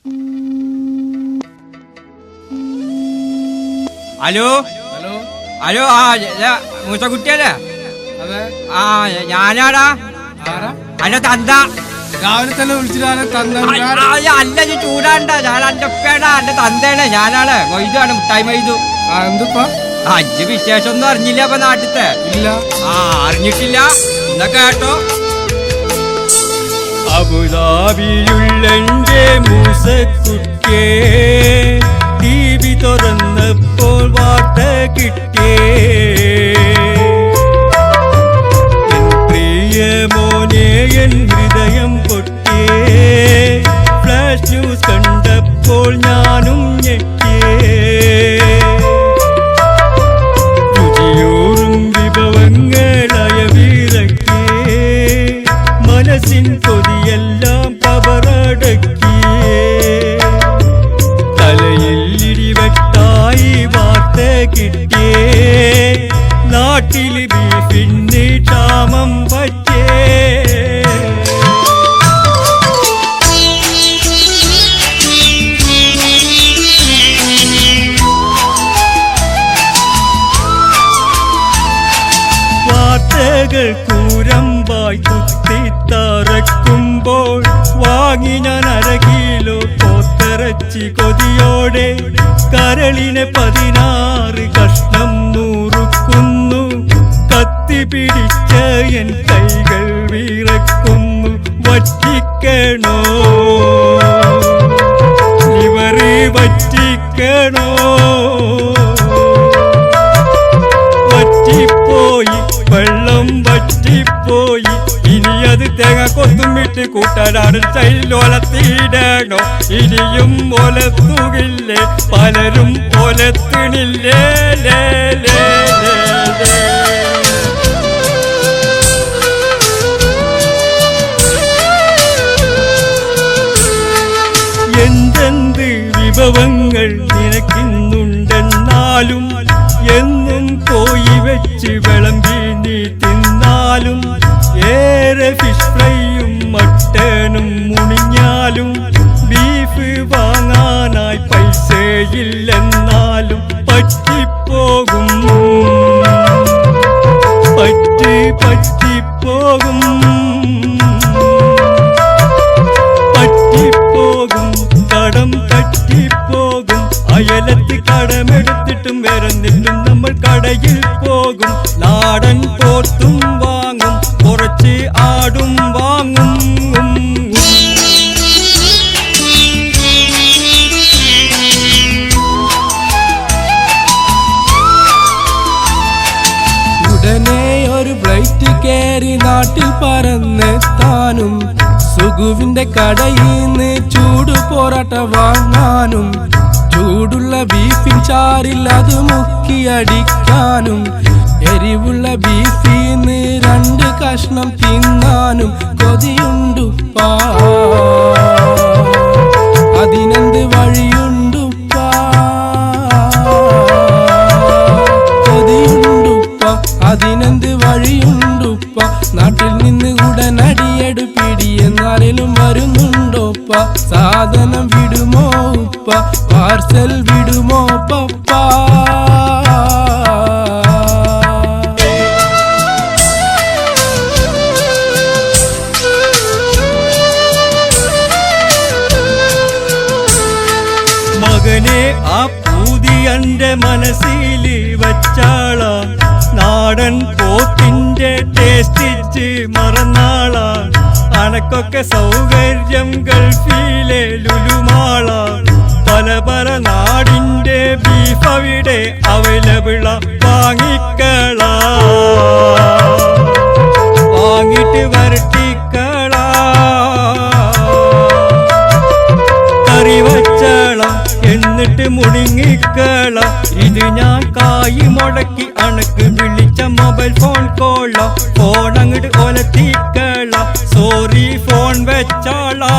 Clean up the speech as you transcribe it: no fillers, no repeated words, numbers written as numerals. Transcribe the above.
Hello hello hello മൂസക്കുട്ടിയല്ലേ? അതെ. ഞാനാടാ അന്റെ തന്ത. രാവിലെ തന്നെ വിളിച്ചിട്ട് അല്ല ചൂടാണ്ട, ഞാൻ എന്റെ ഉപ്പേടാ, എന്റെ തന്തയാണ്, ഞാനാണ് മൊയ്താണ്, മുട്ടായി മൊയ്തു. എന്തിപ്പാ അഞ്ച് വിശേഷം ഒന്നും അറിഞ്ഞില്ല അപ്പൊ നാട്ടിലത്തെ? ഇല്ല. അറിഞ്ഞിട്ടില്ല, എന്നാ കേട്ടോ. അബുദാബിയിലുള്ളെന്റെ മൂസക്കുട്ടിയെ TV തുറന്നപ്പോൾ വാർത്ത കിട്ടിയേ, എൻ പ്രിയ മോനെ എൻ ഹൃദയം പൊട്ടിയേ, ഫ്ലാഷ് ന്യൂസ് കണ്ടപ്പോൾ ഞാനും ഞെട്ടിയേ. രുചിയൂറും വിഭവങ്ങളായ വീരക്കിയേ, മനസ്സിൻ കൊതിയെല്ലാം കബറടക്കിയേ, തലയിൽ ഇടിവെട്ടായി വാർത്ത കിട്ടിയേ, നാട്ടിൽ ബീഫിന് ക്ഷാമം പറ്റേ. വാർത്തകൾ കൂരമ്പായി കുത്തിത്തറക്കുമ്പോൾ വാങ്ങി ഞാൻ 1/2 കിലോ പോത്തിറച്ചി കൊതിയോടെ, കരളിനെ 16 കഷ്ണം നുറുക്കുന്നു, കത്തി പിടിച്ച എൻ കൈകൾ വിറക്കുന്നു. വറ്റിക്കണോ ലിവറി, വറ്റിക്കണോ? വറ്റിപ്പോയി വെള്ളം വറ്റിപ്പോയി, ഇനി അത് തേങ്ങ കൊത്തുമിട്ട് കൂട്ടാനാണ് ചൈലോലത്തിടണോ? ഇനിയും ഒലത്തുകില്ലേ, പലരും ഒലത്തിണില്ലേ. എന്തെന്ത് വിഭവങ്ങൾ നിനക്കിന്നുണ്ടെന്നാലും, എന്നും കോഴി വെച്ച് വിളമ്പി നീ തിന്നാലും, ഏറെ ഫിഷ് ഫ്രൈയും മട്ടനും മുണിഞ്ഞാലും, ബീഫ് വാങ്ങാനായി പൈസയില്ലെന്നാലും പറ്റിപ്പോകും, പറ്റിപ്പോകും, പറ്റിപ്പോകും, കടം പറ്റിപ്പോകും. അയലത്ത് കടമെടുത്തിട്ടും വരുന്നിട്ടും നമ്മൾ കടയിൽ പോകും, നാടൻ പോത്തും വാങ്ങും, കുറച്ച് ആടും വാങ്ങും. ഉടനെ ഒരു ഫ്ലൈറ്റ് കയറി നാട്ടിൽ പറന്നെത്താനും, സുഗുവിന്റെ കടയിന്ന് ചൂട് പൊറോട്ട വാങ്ങാനും, ചൂടുള്ള ബീഫിൻ ചാറിൽ അത് മുക്കിയടിക്കാനും, എരിവുള്ള ബീഫിന്ന് 2 കഷ്ണം തിന്നാനും കൊതിയുണ്ടുപ്പാ. അതിനെന്ത് വഴിയുണ്ടുപ്പാ, കൊതിയുണ്ടുപ്പാ, അതിനെന്ത് വഴിയുണ്ടുപ്പ. നാട്ടിൽ നിന്ന് ഉടനടിയെടു പിടി എന്നാലും വരുന്നുണ്ടോപ്പ. സാധനം വിടുമോ ഉപ്പ, പാർസൽ വിടുമോ പപ്പ. മകനെ ആ പൂതി എന്റെ മനസ്സിൽ വച്ചാള, നാടൻ പോത്തിന്റെ ടേസ്റ്റിച്ച് മറന്നാള. അനക്കൊക്കെ സൗകര്യം ഗൾഫിലെ ലുലുമാള, പല പല നാടിന്റെ ബീഫ് അവിടെ അവൈലബിള. വാങ്ങിക്കള, വാങ്ങിട്ട് വരട്ടിക്കള, കറി വച്ചള, എന്നിട്ട് മുടുങ്ങിക്കള. ഇത് ഞാൻ കായി മുടക്കി അണക്ക് വിളിച്ച മൊബൈൽ ഫോൺ കോള. ഫോൺ അങ്ങോട്ട് ഒലത്തിക്കള, സോറി ഫോൺ വെച്ചാളാ.